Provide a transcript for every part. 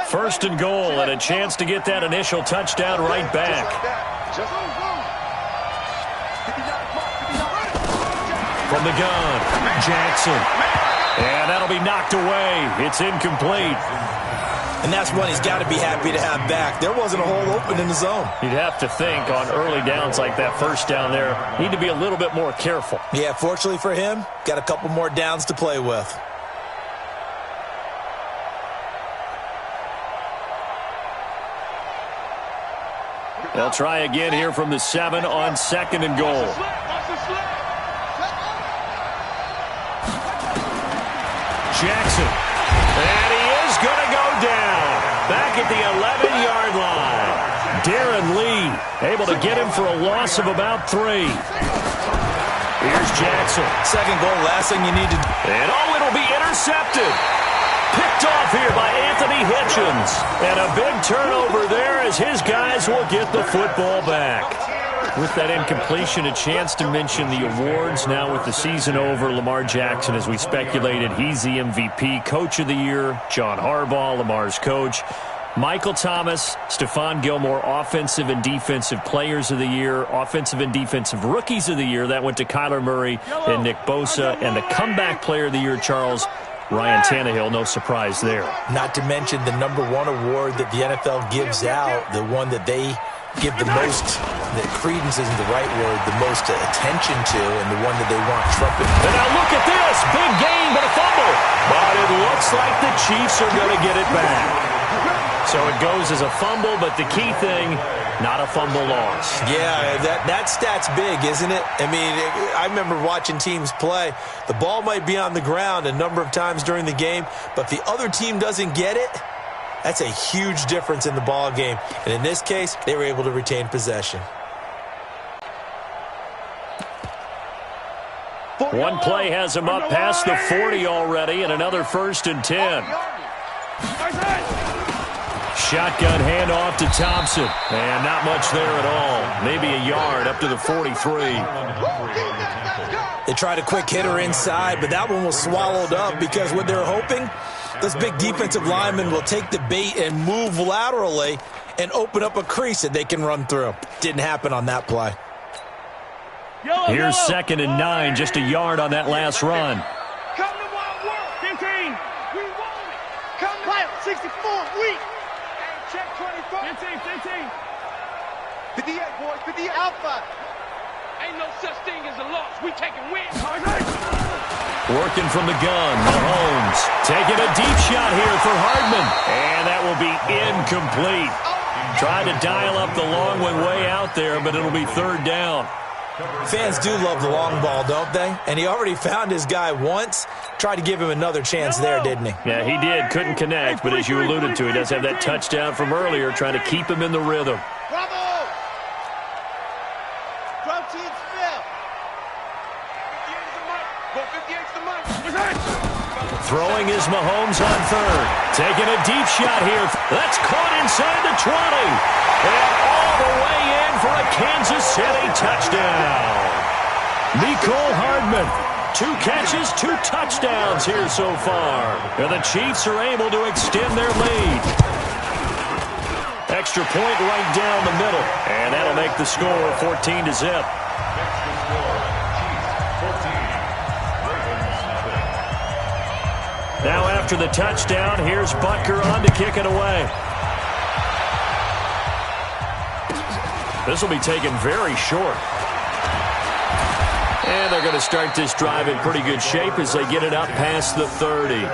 First and goal, and a chance to get that initial touchdown right back. From the gun, Jackson. And that'll be knocked away. It's incomplete. And that's one he's got to be happy to have back. There wasn't a hole open in the zone. You'd have to think on early downs like that first down there, need to be a little bit more careful. Yeah, fortunately for him, got a couple more downs to play with. They'll try again here from the 7 on second and goal. Jackson. And he is going to go down. Back at the 11-yard line. Darren Lee able to get him for a loss of about 3. Here's Jackson. Second goal, last thing you need to do. And it'll be intercepted. Picked off here by Anthony Hitchens. And a big turnover there as his guys will get the football back. With that incompletion, a chance to mention the awards. Now with the season over, Lamar Jackson, as we speculated, he's the MVP, Coach of the Year. John Harbaugh, Lamar's coach. Michael Thomas, Stephon Gilmore, Offensive and Defensive Players of the Year. Offensive and Defensive Rookies of the Year. That went to Kyler Murray and Nick Bosa. And the Comeback Player of the Year, Charles, Ryan Tannehill, no surprise there. Not to mention the #1 award that the NFL gives out, the one that they give the most, that credence isn't the right word, the most attention to, and the one that they want trumpet. And now look at this. Big gain, but a fumble. But it looks like the Chiefs are going to get it back. So it goes as a fumble, but the key thing, not a fumble loss. Yeah, that stat's big, isn't it? I mean, I remember watching teams play. The ball might be on the ground a number of times during the game, but if the other team doesn't get it, that's a huge difference in the ball game. And in this case, they were able to retain possession. One play has him up past the 40 already, and another 1st and 10. Shotgun handoff to Thompson. And not much there at all. Maybe a yard up to the 43. They tried a quick hitter inside, but that one was swallowed up because what they're hoping, those big defensive linemen will take the bait and move laterally and open up a crease that they can run through. Didn't happen on that play. Here's 2nd and 9, just a yard on that last run. Come to wild work. 15. We want it. Come to 64. We. Check 24. 15. 58, boys. 58. Alpha. Ain't no such thing as a loss. We taking wins. Working from the gun, Mahomes taking a deep shot here for Hardman. And that will be incomplete. Tried to dial up the long one way out there, but it'll be 3rd down. Fans do love the long ball, don't they? And he already found his guy once. Tried to give him another chance there, didn't he? Yeah, he did. Couldn't connect, but as you alluded to, he does have that touchdown from earlier, trying to keep him in the rhythm. Bravo! Drum team spell. 58's the mark. Go 58's the mark. Throwing is Mahomes on 3rd. Taking a deep shot here. That's caught inside the 20. And all the way in for a Kansas City touchdown. Mecole Hardman. 2 catches, 2 touchdowns here so far. And the Chiefs are able to extend their lead. Extra point right down the middle. And that'll make the score 14-0. Now after the touchdown, here's Butker on to kick it away. This will be taken very short. And they're going to start this drive in pretty good shape as they get it up past the 30.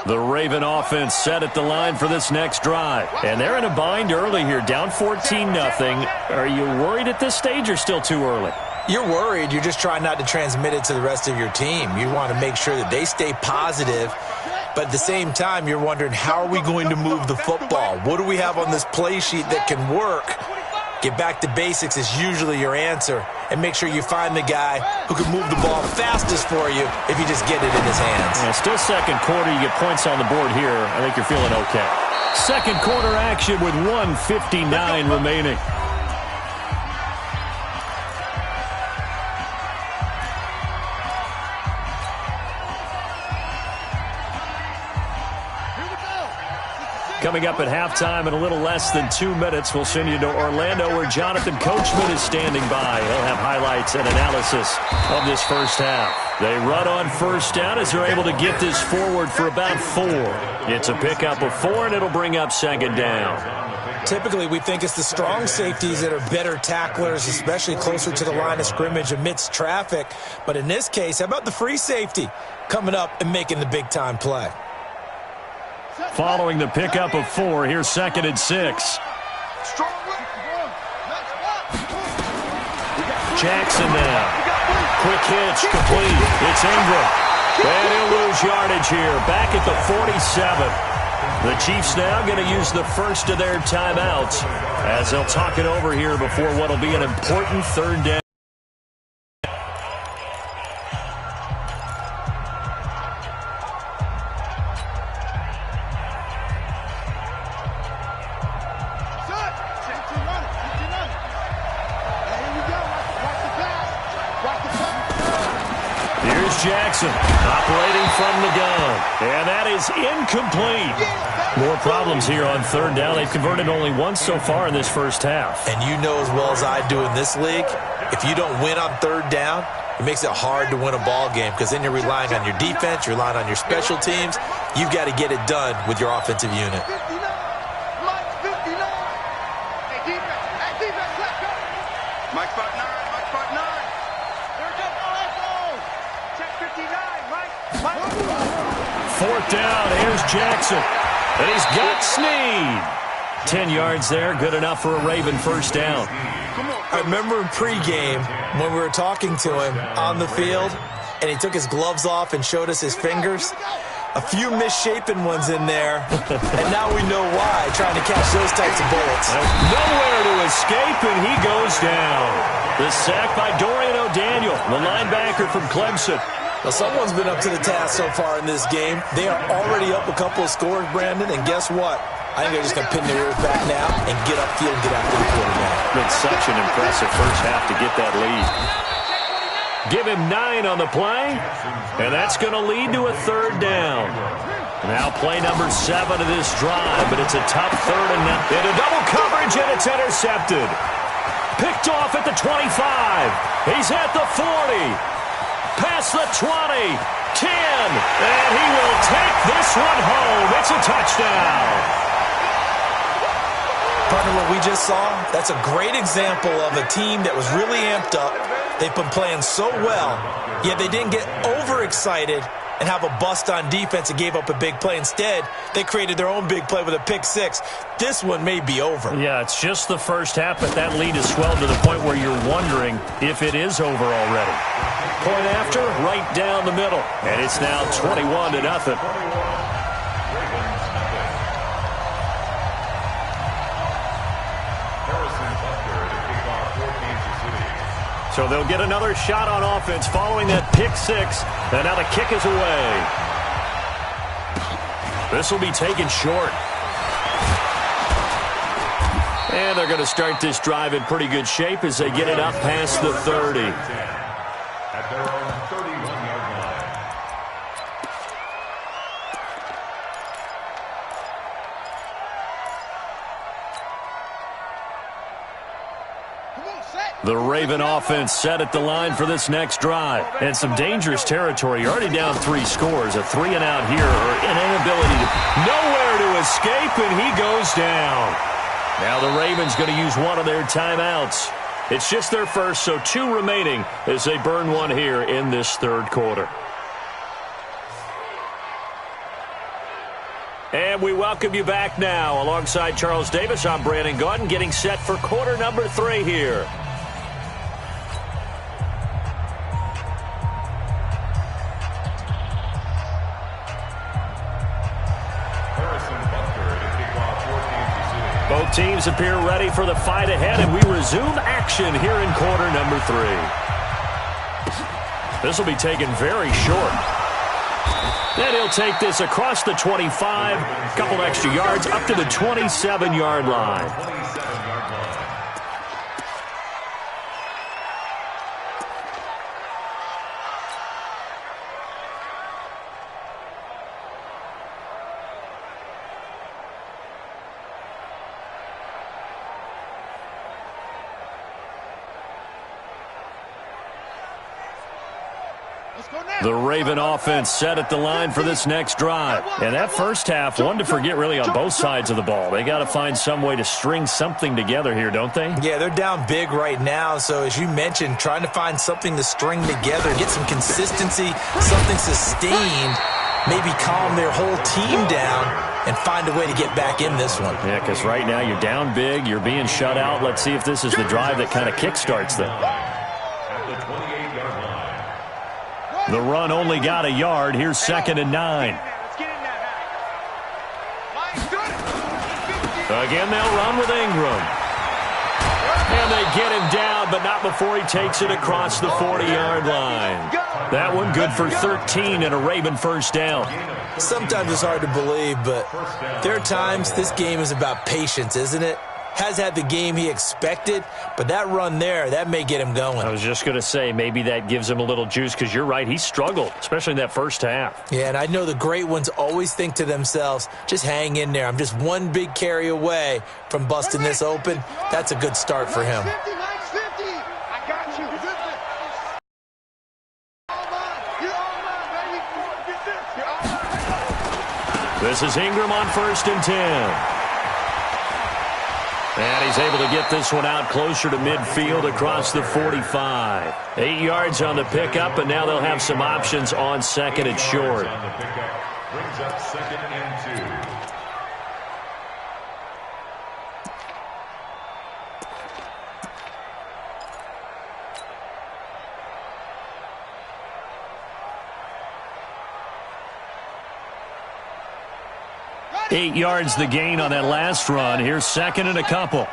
The Raven offense set at the line for this next drive. And they're in a bind early here, down 14-0. Are you worried at this stage or still too early? You're worried. You're just trying not to transmit it to the rest of your team. You want to make sure that they stay positive. But at the same time, you're wondering, how are we going to move the football? What do we have on this play sheet that can work? Get back to basics is usually your answer. And make sure you find the guy who can move the ball fastest for you if you just get it in his hands. Yeah, still second quarter. You get points on the board here. I think you're feeling okay. Second quarter action with 1:59 remaining. Coming up at halftime in a little less than 2 minutes, we'll send you to Orlando where Jonathan Coachman is standing by. He'll have highlights and analysis of this first half. They run on first down as they're able to get this forward for about 4. It's a pickup of 4, and it'll bring up second down. Typically, we think it's the strong safeties that are better tacklers, especially closer to the line of scrimmage amidst traffic. But in this case, how about the free safety coming up and making the big-time play? Following the pickup of 4, here's 2nd and 6. Jackson now. Quick hitch, complete. It's Ingram. And he'll lose yardage here. Back at the 47. The Chiefs now going to use the first of their timeouts as they'll talk it over here before what will be an important third down. Jackson operating from the gun. And that is incomplete. More problems here on third down. They've converted only once so far in this first half. And you know as well as I do in this league, if you don't win on third down, it makes it hard to win a ball game because then you're relying on your defense, you're relying on your special teams. You've got to get it done with your offensive unit. Fourth down, here's Jackson. And he's got Snead. 10 yards there, good enough for a Raven first down. I remember in pregame when we were talking to him on the field, and he took his gloves off and showed us his fingers. A few misshapen ones in there, and now we know why, trying to catch those types of bullets. Nowhere to escape, and he goes down. The sack by Dorian O'Daniel, the linebacker from Clemson. Well, someone's been up to the task so far in this game. They are already up a couple of scores, Brandon, and guess what? I think they're just going to pin their ears back now and get upfield and get after the quarterback. Been such an impressive first half to get that lead. Give him 9 on the play, and that's going to lead to a third down. Now play number 7 of this drive, but it's a tough third and into double coverage, and it's intercepted. Picked off at the 25. He's at the 40. Past the 20, 10, and he will take this one home. It's a touchdown. Partner, what we just saw, that's a great example of a team that was really amped up. They've been playing so well, yet they didn't get overexcited and have a bust on defense and gave up a big play. Instead, they created their own big play with a pick 6. This one may be over. Yeah, it's just the first half, but that lead has swelled to the point where you're wondering if it is over already. Point after, right down the middle. And it's now 21-0. So they'll get another shot on offense following that pick 6. And now the kick is away. This will be taken short. And they're going to start this drive in pretty good shape as they get it up past the 30. At their own 31-yard line. The Raven offense set at the line for this next drive. And some dangerous territory. You're already down 3 scores. A 3-and-out here, or an inability to nowhere to escape, and he goes down. Now the Ravens going to use one of their timeouts. It's just their first, so 2 remaining as they burn one here in this third quarter. And we welcome you back now. Alongside Charles Davis, I'm Brandon Gaudin, getting set for quarter number 3 here. Both teams appear ready for the fight ahead, and we resume action here in quarter number 3. This will be taken very short. Then he'll take this across the 25, a couple extra yards, up to the 27-yard line. The Raven offense set at the line for this next drive. And that first half, one to forget really on both sides of the ball. They got to find some way to string something together here, don't they? Yeah, they're down big right now. So as you mentioned, trying to find something to string together, get some consistency, something sustained, maybe calm their whole team down and find a way to get back in this one. Yeah, because right now you're down big, you're being shut out. Let's see if this is the drive that kind of kickstarts them. The run only got a yard. Here's 2nd and 9. Again, they'll run with Ingram. And they get him down, but not before he takes it across the 40-yard line. That one good for 13 and a Raven first down. Sometimes it's hard to believe, but there are times this game is about patience, isn't it? Has had the game he expected, but that run there, that may get him going. I was just going to say, maybe that gives him a little juice, because you're right, he struggled, especially in that first half. Yeah, and I know the great ones always think to themselves, just hang in there. I'm just one big carry away from busting this open. That's a good start for him. I got you. This is Ingram on 1st and 10. And he's able to get this one out closer to midfield across the 45. 8 yards on the pickup, and now they'll have some options on 2nd and short. Brings up 2nd and 2. 8 yards the gain on that last run. Here's 2nd and a couple.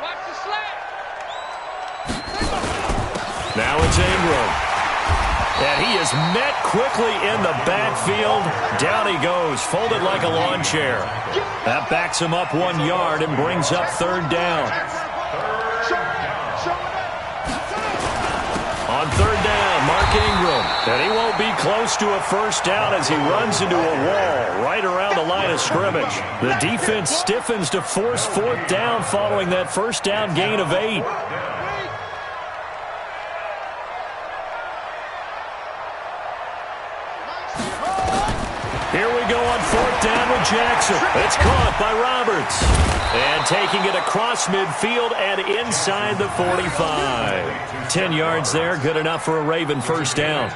Now it's Ingram. And he is met quickly in the backfield. Down he goes, folded like a lawn chair. That backs him up 1 yard and brings up 3rd down. On 3rd down, Mark Ingram. And he won't be close to a first down as he runs into a wall right around the line of scrimmage. The defense stiffens to force 4th down following that first down gain of 8. Here we go on 4th down with Jackson. It's caught by Roberts. And taking it across midfield and inside the 45. 10 yards there, good enough for a Raven first down.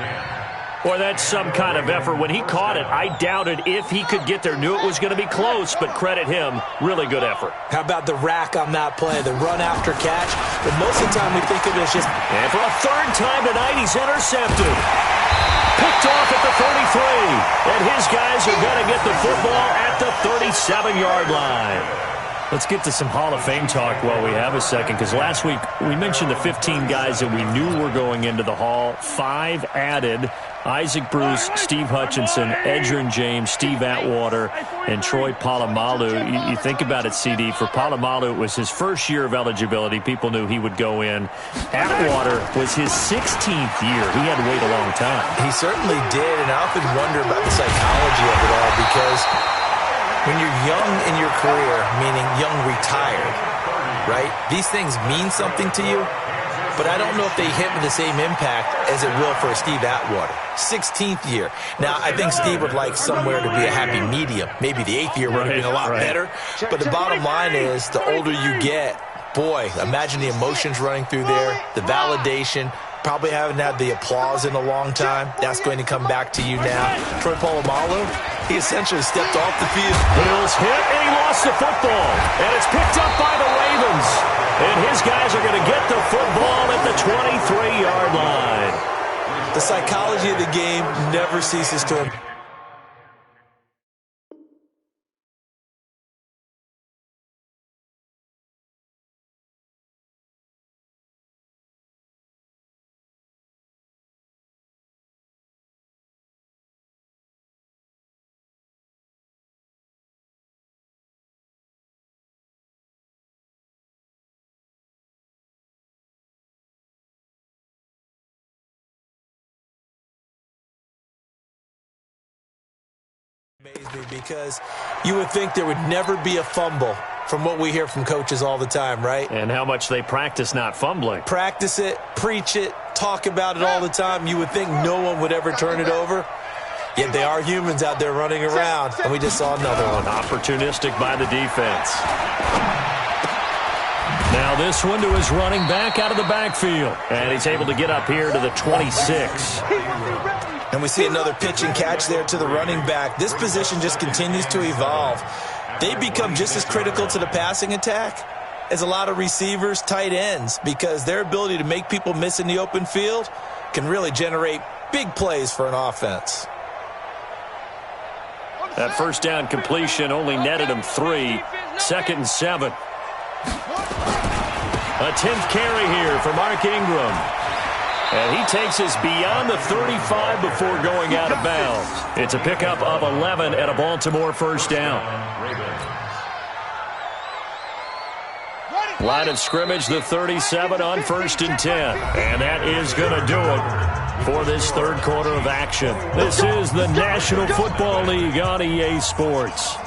Boy, that's some kind of effort. When he caught it, I doubted if he could get there. Knew it was going to be close, but credit him. Really good effort. How about the rack on that play, the run after catch? But most of the time we think of it as just... And for a 3rd time tonight, he's intercepted. Picked off at the 33. And his guys are going to get the football at the 37-yard line. Let's get to some Hall of Fame talk while we have a second, because last week we mentioned the 15 guys that we knew were going into the Hall. 5 added: Isaac Bruce, Steve Hutchinson, Edgerrin James, Steve Atwater, and Troy Polamalu. You think about it, CD, for Polamalu, it was his first year of eligibility. People knew he would go in. Atwater was his 16th year. He had to wait a long time. He certainly did, and I often wonder about the psychology of it all, because when you're young in your career, meaning young retired, right, these things mean something to you, but I don't know if they hit with the same impact as it will for Steve Atwater. 16th year. Now, I think Steve would like somewhere to be a happy medium. Maybe the 8th year would have been a lot better. But the bottom line is, the older you get, boy, imagine the emotions running through there, the validation. Probably haven't had the applause in a long time. That's going to come back to you now. Troy Polamalu, He essentially stepped off the field. Bills hit, and he lost the football. And it's picked up by the Ravens. And his guys are going to get the football at the 23-yard line. The psychology of the game never ceases to improve. Amazed me because you would think there would never be a fumble from what we hear from coaches all the time, right? And how much they practice not fumbling. Practice it, preach it, talk about it all the time. You would think no one would ever turn it over. Yet they are humans out there running around, and we just saw another one. Opportunistic by the defense. Now this one to his running back out of the backfield. And he's able to get up here to the 26. And we see another pitch and catch there to the running back. This position just continues to evolve. They become just as critical to the passing attack as a lot of receivers, tight ends, because their ability to make people miss in the open field can really generate big plays for an offense. That first down completion only netted him 3. 2nd and 7. A 10th carry here for Mark Ingram. And he takes us beyond the 35 before going out of bounds. It's a pickup of 11 and a Baltimore first down. Line of scrimmage, the 37 on 1st and 10. And that is going to do it for this third quarter of action. This is the National Football League on EA Sports.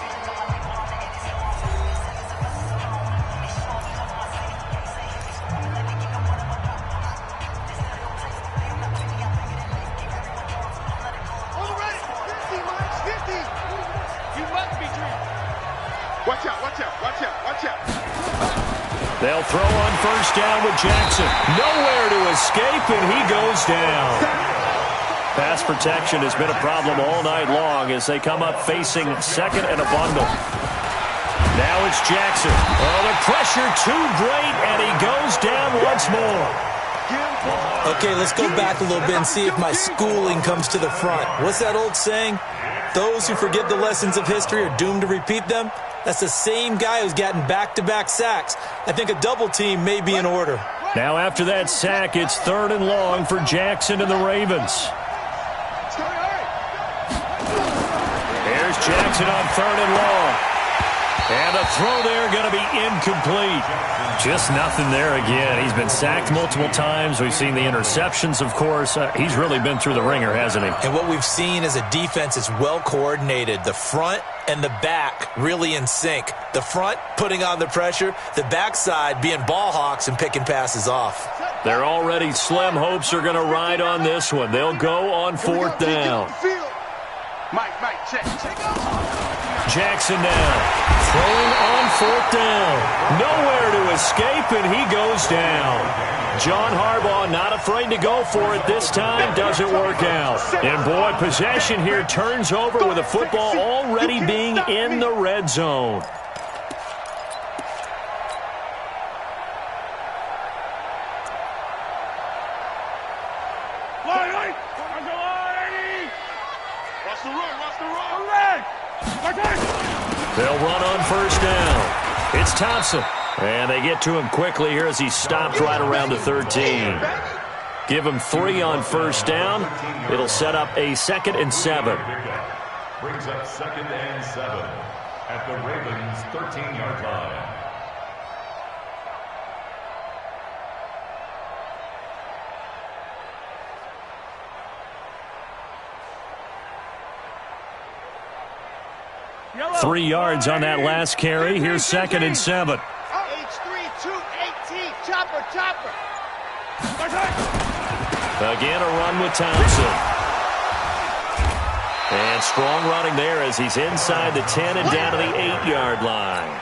They'll throw on first down with Jackson. Nowhere to escape, and he goes down. Pass protection has been a problem all night long as they come up facing 2nd and a bundle. Now it's Jackson. Oh, the pressure too great, and he goes down once more. Okay, let's go back a little bit and see if my schooling comes to the front. What's that old saying? Those who forget the lessons of history are doomed to repeat them. That's the same guy who's gotten back-to-back sacks. I think a double team may be in order. Now after that sack, it's 3rd and long for Jackson and the Ravens. Here's Jackson on 3rd and long. And the throw there going to be incomplete. Just nothing there again. He's been sacked multiple times. We've seen the interceptions, of course. He's really been through the ringer, hasn't he? And what we've seen as a defense is well coordinated. The front and the back really in sync. The front putting on the pressure. The backside being ball hawks and picking passes off. Their already slim hopes are going to ride on this one. They'll go on 4th down. Jackson now. Throwing on 4th down. Nowhere to escape, and he goes down. John Harbaugh not afraid to go for it this time. Doesn't work out. And, boy, possession here turns over with the football already being in the red zone. They'll run on first down. It's Thompson. And they get to him quickly here as he stopped right around the 13. Give him 3 on first down. It'll set up a 2nd and 7. Brings up 2nd and 7 at the Ravens' 13-yard line. Yellow. 3 yards on that last carry. Here's 2nd and 7. H3-2-18. Chopper. Again, a run with Thompson. And strong running there as he's inside the 10 and down to the 8-yard line.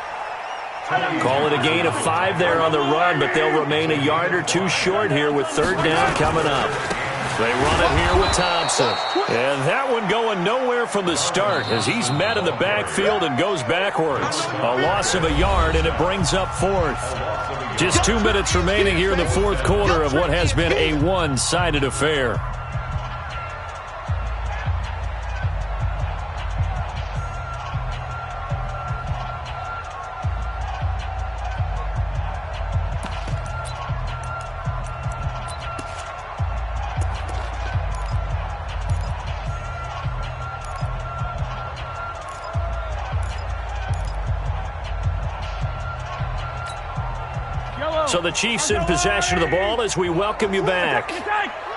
Call it a gain of 5 there on the run, but they'll remain a yard or 2 short here with 3rd down coming up. They run it here with Thompson. And that one going nowhere from the start as he's met in the backfield and goes backwards. A loss of a yard, and it brings up fourth. Just 2 minutes remaining here in the fourth quarter of what has been a one-sided affair. So the Chiefs in possession of the ball as we welcome you back.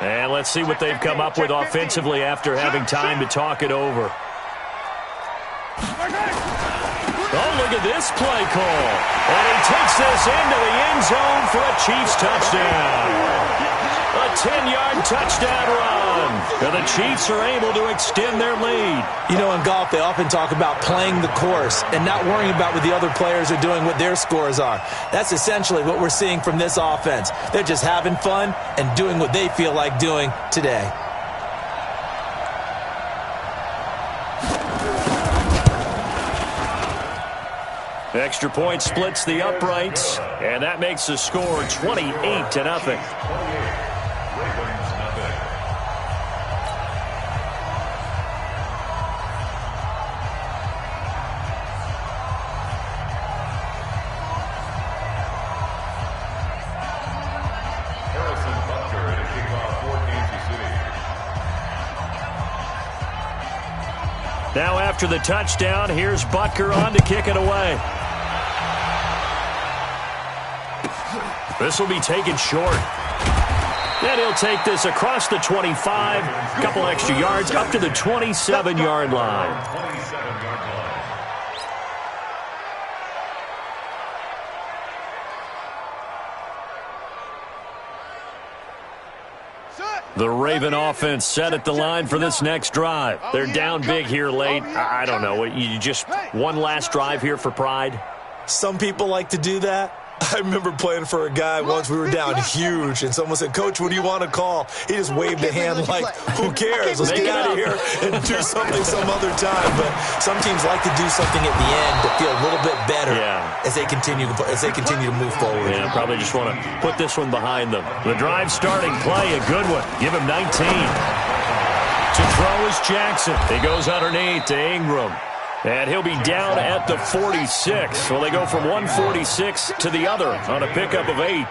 And let's see what they've come up with offensively after having time to talk it over. Oh, look at this play call. And he takes this into the end zone for a Chiefs touchdown. A 10-yard touchdown run. And the Chiefs are able to extend their lead. You know, in golf, they often talk about playing the course and not worrying about what the other players are doing, what their scores are. That's essentially what we're seeing from this offense. They're just having fun and doing what they feel like doing today. Extra point splits the uprights, and that makes the score 28-0. Now after the touchdown, here's Butker on to kick it away. This will be taken short. And he'll take this across the 25, a couple extra yards, up to the 27-yard line. The Raven offense set at the line for this next drive. They're down big here late. I don't know. You just one last drive here for pride? Some people like to do that. I remember playing for a guy once. We were down huge, and someone said, "Coach, what do you want to call?" He just waved a hand like, who cares? Let's get out of here and do something some other time. But some teams like to do something at the end to feel a little bit better as they continue to move forward. Yeah, probably just want to put this one behind them. The drive starting play, a good one. Give him 19. To throw is Jackson. He goes underneath to Ingram. And he'll be down at the 46. Well, they go from 146 to the other on a pickup of 8.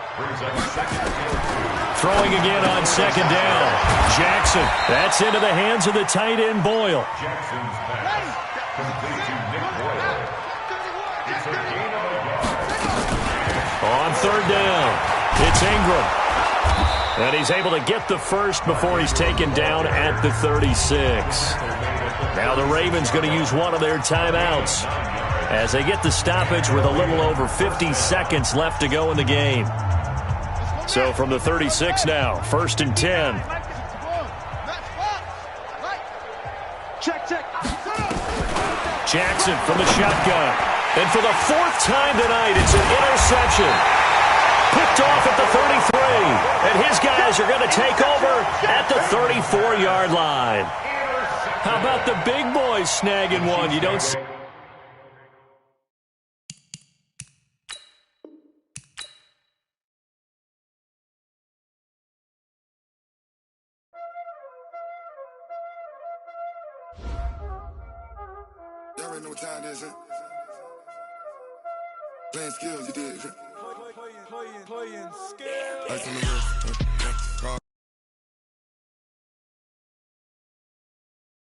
Throwing again on second down. Jackson. That's into the hands of the tight end, Boyle. Jackson's pass. Complete to Nick Boyle. It's a gain of a yard. On third down, it's Ingram. And he's able to get the first before he's taken down at the 36. Now the Ravens going to use one of their timeouts as they get the stoppage with a little over 50 seconds left to go in the game. So from the 36 now, 1st and 10. Jackson from the shotgun. And for the 4th time tonight, it's an interception. Picked off at the 33. And his guys are going to take over at the 34-yard line. How about the big boys snagging one? You don't see. Y'all already know what time it is, huh? Playing skills, you did. Playing skills.